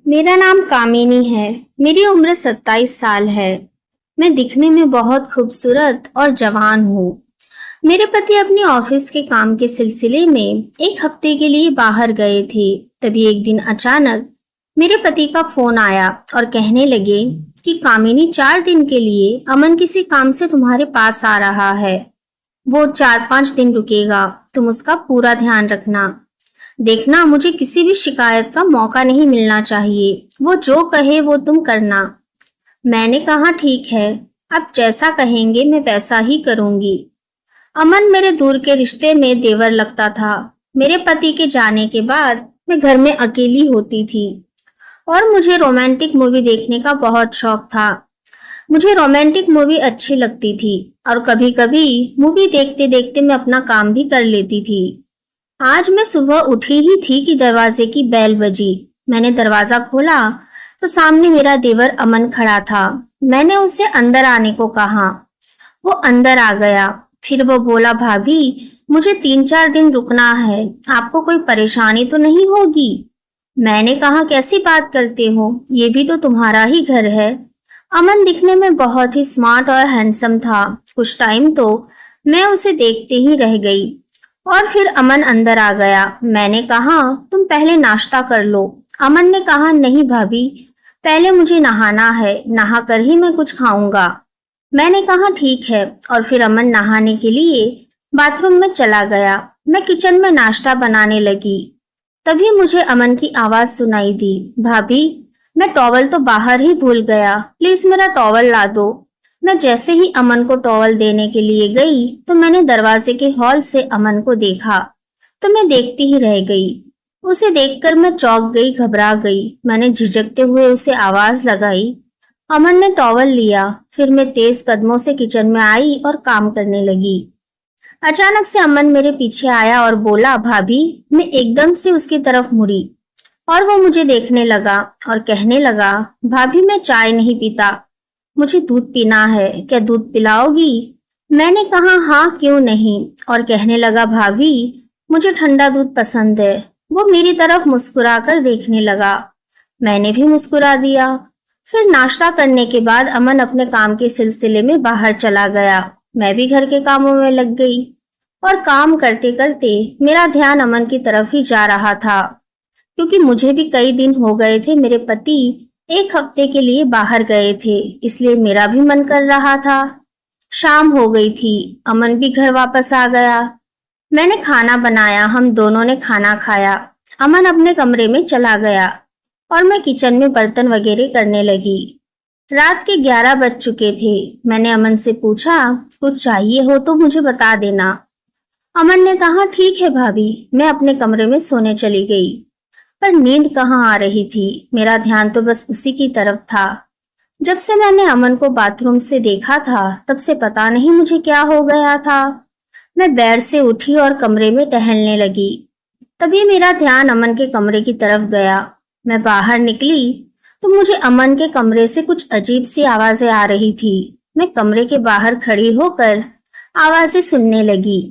मेरा नाम कामिनी है। मेरी उम्र 27 साल है। मैं दिखने में बहुत खूबसूरत और जवान हूँ। मेरे पति अपने ऑफिस के काम के सिलसिले में एक हफ्ते के लिए बाहर गए थे। तभी एक दिन अचानक मेरे पति का फोन आया और कहने लगे कि कामिनी 4 दिन के लिए अमन किसी काम से तुम्हारे पास आ रहा है। वो 4-5 दिन रुकेगा। तुम उसका पूरा ध्यान रखना। देखना, मुझे किसी भी शिकायत का मौका नहीं मिलना चाहिए। वो जो कहे वो तुम करना। मैंने कहा ठीक है, आप जैसा कहेंगे मैं वैसा ही करूंगी। अमन मेरे दूर के रिश्ते में देवर लगता था। मेरे पति के जाने के बाद मैं घर में अकेली होती थी और मुझे रोमांटिक मूवी देखने का बहुत शौक था। मुझे रोमांटिक मूवी अच्छी लगती थी और कभी-कभी मूवी देखते देखते मैं अपना काम भी कर लेती थी। आज मैं सुबह उठी ही थी कि दरवाजे की बेल बजी। मैंने दरवाजा खोला तो सामने मेरा देवर अमन खड़ा था। मैंने उसे अंदर आने को कहा। वो अंदर आ गया। फिर वो बोला, भाभी मुझे 3-4 दिन रुकना है, आपको कोई परेशानी तो नहीं होगी? मैंने कहा, कैसी बात करते हो, ये भी तो तुम्हारा ही घर है। अमन दिखने में बहुत ही स्मार्ट और हैंडसम था। कुछ टाइम तो मैं उसे देखते ही रह गई और फिर अमन अंदर आ गया। मैंने कहा, तुम पहले नाश्ता कर लो। अमन ने कहा, नहीं भाभी, पहले मुझे नहाना है, नहा कर ही मैं कुछ खाऊंगा। मैंने कहा ठीक है और फिर अमन नहाने के लिए बाथरूम में चला गया। मैं किचन में नाश्ता बनाने लगी। तभी मुझे अमन की आवाज सुनाई दी, भाभी मैं टॉवल तो बाहर ही भूल गया, प्लीज मेरा टॉवल ला दो। मैं जैसे ही अमन को टॉवल देने के लिए गई तो मैंने दरवाजे के हॉल से अमन को देखा तो मैं देखती ही रह गई। उसे देखकर मैं चौंक गई, घबरा गई। मैंने झिझकते हुए उसे आवाज लगाई। अमन ने टॉवल लिया। फिर मैं तेज कदमों से किचन में आई और काम करने लगी। अचानक से अमन मेरे पीछे आया और बोला, भाभी। मैं एकदम से उसकी तरफ मुड़ी और वो मुझे देखने लगा और कहने लगा, भाभी मैं चाय नहीं पीता, मुझे दूध पीना है, क्या दूध पिलाओगी? मैंने कहा हाँ क्यों नहीं, और कहने लगा, भाभी मुझे ठंडा दूध पसंद है। वो मेरी तरफ मुस्कुराकर देखने लगा। मैंने भी मुस्कुरा दिया। फिर नाश्ता करने के बाद अमन अपने काम के सिलसिले में बाहर चला गया। मैं भी घर के कामों में लग गई और काम करते करते मेरा ध्यान अमन की तरफ ही जा रहा था, क्योंकि मुझे भी कई दिन हो गए थे। मेरे पति एक हफ्ते के लिए बाहर गए थे, इसलिए मेरा भी मन कर रहा था। शाम हो गई थी। अमन भी घर वापस आ गया। मैंने खाना बनाया। हम दोनों ने खाना खाया। अमन अपने कमरे में चला गया और मैं किचन में बर्तन वगैरह करने लगी। रात के 11 बज चुके थे। मैंने अमन से पूछा, कुछ चाहिए हो तो मुझे बता देना। अमन ने कहा, ठीक है भाभी। मैं अपने कमरे में सोने चली गई, पर नींद कहाँ आ रही थी। मेरा ध्यान तो बस उसी की तरफ था। जब से मैंने अमन को बाथरूम से देखा था, तब से पता नहीं मुझे क्या हो गया था। मैं बेड से उठी और कमरे में टहलने लगी। तभी मेरा ध्यान अमन के कमरे की तरफ गया। मैं बाहर निकली तो मुझे अमन के कमरे से कुछ अजीब सी आवाजें आ रही थी। मैं कमरे के बाहर खड़ी होकर आवाजें सुनने लगी।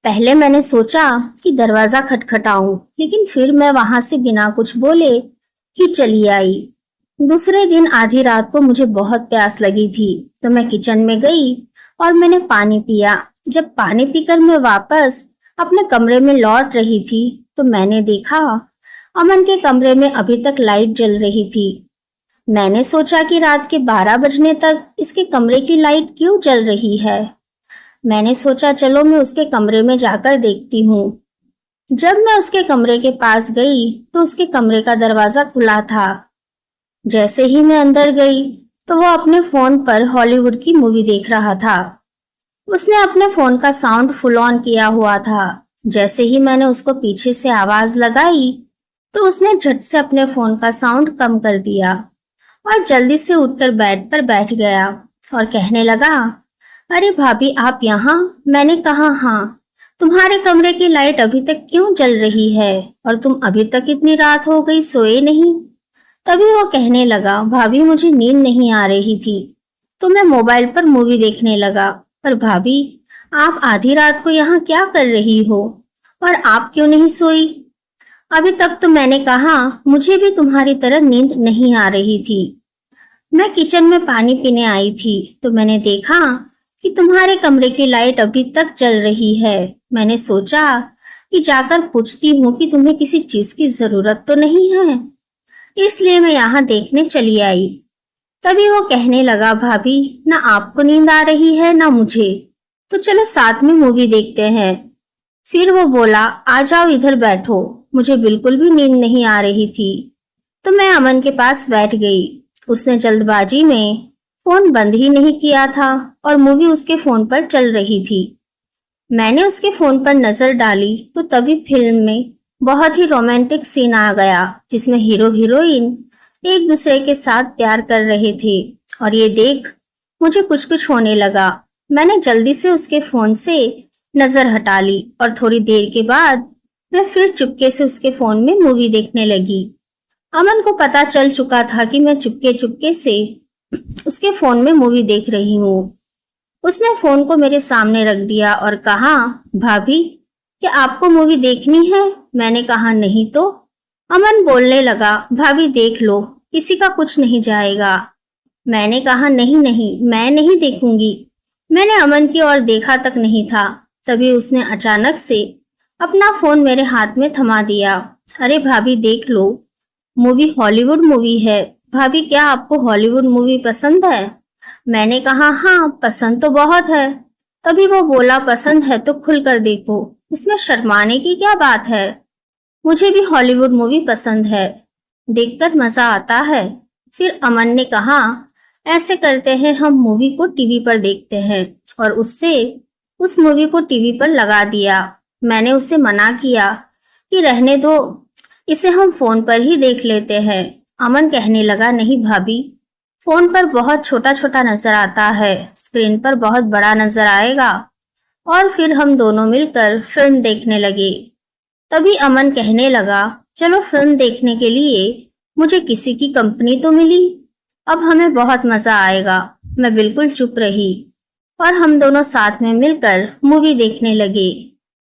पहले मैंने सोचा कि दरवाजा खटखटाऊं, लेकिन फिर मैं वहां से बिना कुछ बोले ही चली आई। दूसरे दिन आधी रात को मुझे बहुत प्यास लगी थी, तो मैं किचन में गई और मैंने पानी पिया। जब पानी पीकर मैं वापस अपने कमरे में लौट रही थी तो मैंने देखा अमन के कमरे में अभी तक लाइट जल रही थी। मैंने सोचा कि रात के 12 बजने तक इसके कमरे की लाइट क्यों जल रही है। मैंने सोचा चलो मैं उसके कमरे में जाकर देखती हूँ। जब मैं उसके कमरे के पास गई तो उसके कमरे का दरवाजा खुला था। जैसे ही मैं अंदर गई तो वो अपने फोन पर हॉलीवुड की मूवी देख रहा था। उसने अपने फोन का साउंड फुल ऑन किया हुआ था। जैसे ही मैंने उसको पीछे से आवाज लगाई तो उसने झट से अपने फोन का साउंड कम कर दिया और जल्दी से उठकर बेड पर बैठ गया और कहने लगा, अरे भाभी आप यहाँ? मैंने कहा हाँ। तुम्हारे कमरे की लाइट अभी तक क्यों जल रही है और तुम अभी तक इतनी रात हो गई सोए नहीं? तभी वो कहने लगा, भाभी मुझे नींद नहीं आ रही थी तो मैं मोबाइल पर मूवी देखने लगा। पर भाभी आप आधी रात को यहाँ क्या कर रही हो और आप क्यों नहीं सोई? अभी तक तो मैंने कहा मुझे भी तुम्हारी तरह नींद नहीं आ रही थी। मैं किचन में पानी पीने आई थी तो मैंने देखा कि तुम्हारे कमरे की लाइट अभी तक जल रही है। मैंने सोचा कि जाकर पूछती हूँ कि तुम्हें किसी चीज की जरूरत तो नहीं है, इसलिए मैं यहाँ देखने चली आई। तभी वो कहने लगा, भाभी ना आपको नींद आ रही है ना मुझे, तो चलो साथ में मूवी देखते हैं। फिर वो बोला, आ जाओ इधर बैठो। मुझे बिल्कुल भी नींद नहीं आ रही थी तो मैं अमन के पास बैठ गई। उसने जल्दबाजी में फोन बंद ही नहीं किया था और मूवी उसके फोन पर चल रही थी। मैंने उसके फोन पर नजर डाली तो तभी फिल्म में बहुत ही रोमांटिक सीन आ गया जिसमें हीरो हीरोइन एक दूसरे के साथ प्यार कर रहे थे और ये देख मुझे कुछ कुछ होने लगा। मैंने जल्दी से उसके फोन से नजर हटा ली और थोड़ी देर के बाद मैं फिर चुपके से उसके फोन में मूवी देखने लगी। अमन को पता चल चुका था कि मैं चुपके चुपके से उसके फोन में मूवी देख रही हूँ। उसने फोन को मेरे सामने रख दिया और कहा, भाभी क्या आपको मूवी देखनी है? मैंने कहा नहीं तो। अमन बोलने लगा, भाभी देख लो, किसी का कुछ नहीं जाएगा। मैंने कहा नहीं नहीं, मैं नहीं देखूंगी। मैंने अमन की ओर देखा तक नहीं था, तभी उसने अचानक से अपना फोन मेरे हाथ में थमा दिया। अरे भाभी देख लो, मूवी हॉलीवुड मूवी है। भाभी क्या आपको हॉलीवुड मूवी पसंद है? मैंने कहा हाँ पसंद तो बहुत है। तभी वो बोला, पसंद है तो खुलकर देखो, इसमें शर्माने की क्या बात है। मुझे भी हॉलीवुड मूवी पसंद है, देखकर मजा आता है। फिर अमन ने कहा, ऐसे करते हैं हम मूवी को टीवी पर देखते हैं, और उससे उस मूवी को टीवी पर लगा दिया। मैंने उसे मना किया कि रहने दो, इसे हम फोन पर ही देख लेते हैं। अमन कहने लगा, नहीं भाभी, फोन पर बहुत छोटा छोटा नजर आता है, स्क्रीन पर बहुत बड़ा नजर आएगा। और फिर हम दोनों मिलकर फिल्म देखने लगे। तभी अमन कहने लगा, चलो फिल्म देखने के लिए मुझे किसी की कंपनी तो मिली, अब हमें बहुत मजा आएगा। मैं बिल्कुल चुप रही और हम दोनों साथ में मिलकर मूवी देखने लगे।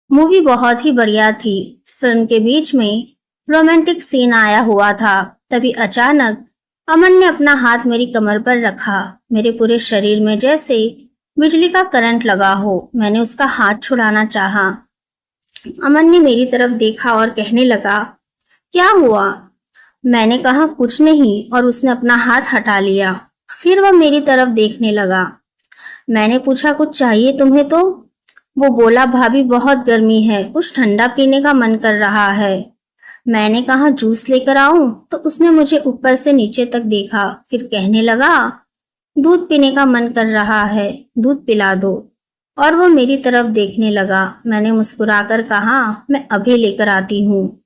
मूवी बहुत ही बढ़िया थी। फिल्म के बीच में रोमांटिक सीन आया हुआ था। तभी अचानक अमन ने अपना हाथ मेरी कमर पर रखा। मेरे पूरे शरीर में जैसे बिजली का करंट लगा हो। मैंने उसका हाथ छुड़ाना चाहा। अमन ने मेरी तरफ देखा और कहने लगा, क्या हुआ? मैंने कहा कुछ नहीं, और उसने अपना हाथ हटा लिया। फिर वह मेरी तरफ देखने लगा। मैंने पूछा, कुछ चाहिए तुम्हें? तो वो बोला, भाभी बहुत गर्मी है, कुछ ठंडा पीने का मन कर रहा है। मैंने कहा जूस लेकर आऊं? तो उसने मुझे ऊपर से नीचे तक देखा, फिर कहने लगा, दूध पीने का मन कर रहा है, दूध पिला दो। और वो मेरी तरफ देखने लगा। मैंने मुस्कुराकर कहा, मैं अभी लेकर आती हूँ।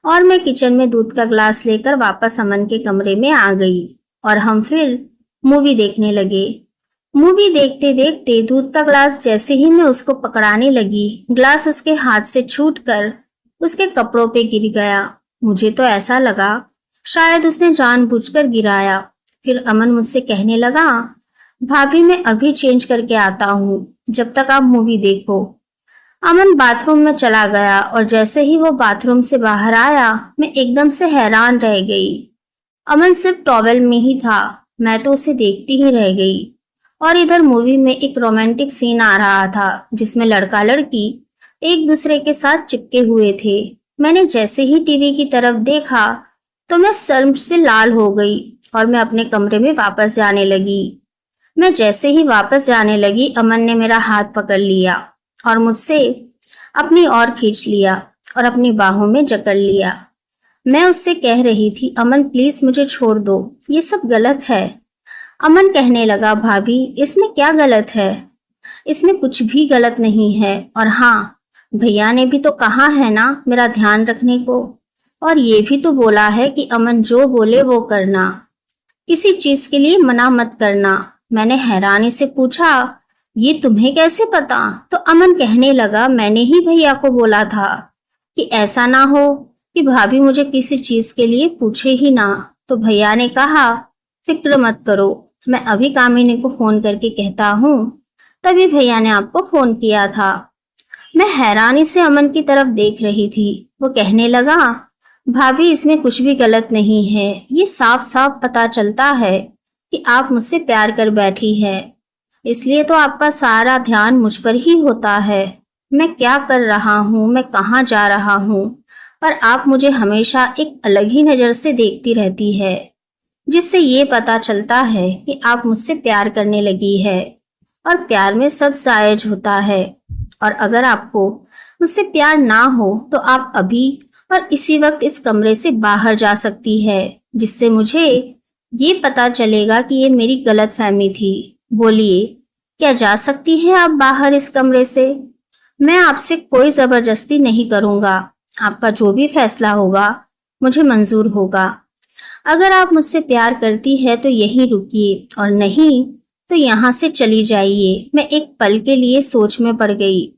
और मैं किचन में दूध का ग्लास लेकर वापस अमन के कमरे में आ गई और हम फिर मूवी देखने लगे। मूवी देखते देखते दूध का ग्लास जैसे ही मैं उसको पकड़ाने लगी, ग्लास उसके हाथ से छूटकर उसके कपड़ों पे गिर गया। मुझे तो ऐसा लगा शायद उसने जानबूझकर गिराया। फिर अमन मुझसे कहने लगा, भाभी मैं अभी चेंज करके आता हूँ, जब तक आप मूवी देखो। अमन बाथरूम में चला गया और जैसे ही वो बाथरूम से बाहर आया, मैं एकदम से हैरान रह गई। अमन सिर्फ टॉवेल में ही था। मैं तो उसे देखती ही रह गई। और इधर मूवी में एक रोमांटिक सीन आ रहा था जिसमें लड़का लड़की एक दूसरे के साथ चिपके हुए थे। मैंने जैसे ही टीवी की तरफ देखा तो मैं शर्म से लाल हो गई और मैं अपने कमरे में वापस जाने लगी। मैं जैसे ही वापस जाने लगी, अमन ने मेरा हाथ पकड़ लिया और मुझसे अपनी ओर खींच लिया और अपनी बाहों में जकड़ लिया। मैं उससे कह रही थी, अमन प्लीज मुझे छोड़ दो, ये सब गलत है। अमन कहने लगा, भाभी इसमें क्या गलत है? इसमें कुछ भी गलत नहीं है। और हाँ, भैया ने भी तो कहा है ना मेरा ध्यान रखने को, और ये भी तो बोला है कि अमन जो बोले वो करना, किसी चीज के लिए मना मत करना। मैंने हैरानी से पूछा, ये तुम्हें कैसे पता? तो अमन कहने लगा, मैंने ही भैया को बोला था कि ऐसा ना हो कि भाभी मुझे किसी चीज के लिए पूछे ही ना। तो भैया ने कहा, फिक्र मत करो, मैं अभी कामिनी को फोन करके कहता हूँ, तभी भैया ने आपको फोन किया था। मैं हैरानी से अमन की तरफ देख रही थी। वो कहने लगा, भाभी, इसमें कुछ भी गलत नहीं है। ये साफ साफ पता चलता है कि आप मुझसे प्यार कर बैठी है, इसलिए तो आपका सारा ध्यान मुझ पर ही होता है। मैं क्या कर रहा हूँ, मैं कहाँ जा रहा हूँ, पर आप मुझे हमेशा एक अलग ही नज़र से देखती रहती है, जिससे ये पता चलता है कि आप मुझसे प्यार करने लगी है। और प्यार में सब जायज होता है। और अगर आपको मुझसे प्यार ना हो तो आप अभी और इसी वक्त इस कमरे से बाहर जा सकती है, जिससे मुझे ये पता चलेगा कि ये मेरी गलतफहमी थी। बोलिए, क्या जा सकती हैं आप बाहर इस कमरे से? मैं आपसे कोई जबरदस्ती नहीं करूंगा। आपका जो भी फैसला होगा मुझे मंजूर होगा। अगर आप मुझसे प्यार करती है तो यहीं रुकिए, और नहीं तो यहाँ से चली जाइए। मैं एक पल के लिए सोच में पड़ गई।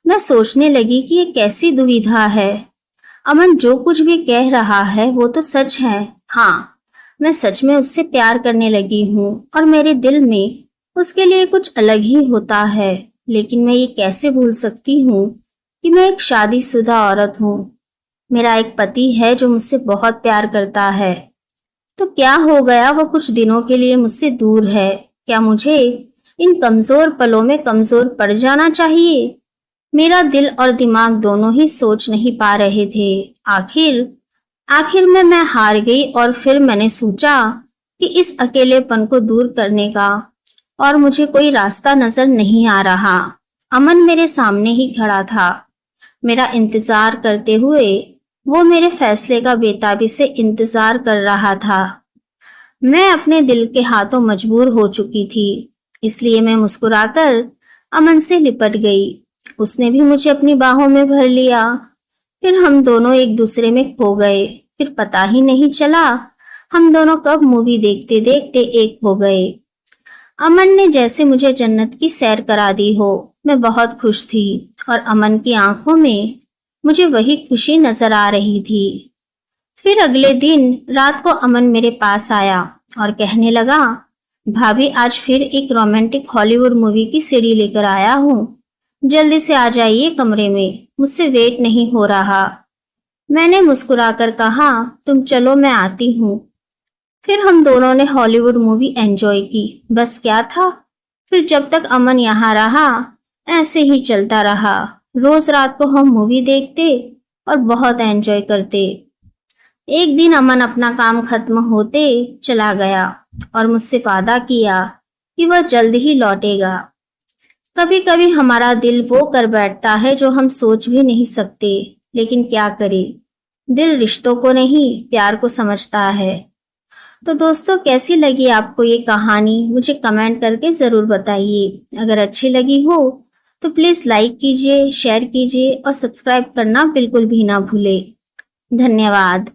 मैं सोचने लगी कि ये कैसी दुविधा है। अमन जो कुछ भी कह रहा है वो तो सच है। हाँ, मैं सच में उससे प्यार करने लगी हूँ और मेरे दिल में उसके लिए कुछ अलग ही होता है। लेकिन मैं ये कैसे भूल सकती हूँ कि मैं एक शादीशुदा औरत हूँ। मेरा एक पति है जो मुझसे बहुत प्यार करता है। तो क्या हो गया, वो कुछ दिनों के लिए मुझसे दूर है। क्या मुझे इन कमजोर पलों में कमजोर पड़ जाना चाहिए? मेरा दिल और दिमाग दोनों ही सोच नहीं पा रहे थे। आखिर आखिर में मैं हार गई और फिर मैंने सोचा कि इस अकेलेपन को दूर करने का और मुझे कोई रास्ता नजर नहीं आ रहा। अमन मेरे सामने ही खड़ा था, मेरा इंतजार करते हुए। वो मेरे फैसले का बेताबी से इंतजार कर रहा था। मैं अपने दिल के हाथों मजबूर हो चुकी थी, इसलिए मैं मुस्कुराकर अमन से लिपट गई। उसने भी मुझे अपनी बाहों में भर लिया। फिर हम दोनों एक दूसरे में खो गए। फिर पता ही नहीं चला हम दोनों कब मूवी देखते देखते एक हो गए। अमन ने जैसे मुझे जन्नत की सैर करा दी हो। मैं बहुत खुश थी और अमन की आंखों में मुझे वही खुशी नजर आ रही थी। फिर अगले दिन रात को अमन मेरे पास आया और कहने लगा, भाभी, आज फिर एक रोमांटिक हॉलीवुड मूवी की सीडी लेकर आया हूँ। जल्दी से आ जाइए कमरे में, मुझसे वेट नहीं हो रहा। मैंने मुस्कुराकर कहा, तुम चलो, मैं आती हूँ। फिर हम दोनों ने हॉलीवुड मूवी एंजॉय की। बस क्या था, फिर जब तक अमन यहाँ रहा ऐसे ही चलता रहा। रोज रात को हम मूवी देखते और बहुत एंजॉय करते। एक दिन अमन अपना काम खत्म होते चला गया और मुझसे वादा किया कि वह जल्द ही लौटेगा। कभी कभी हमारा दिल वो कर बैठता है जो हम सोच भी नहीं सकते, लेकिन क्या करें, दिल रिश्तों को नहीं प्यार को समझता है। तो दोस्तों, कैसी लगी आपको ये कहानी, मुझे कमेंट करके ज़रूर बताइए। अगर अच्छी लगी हो तो प्लीज़ लाइक कीजिए, शेयर कीजिए और सब्सक्राइब करना बिल्कुल भी ना भूलें। धन्यवाद।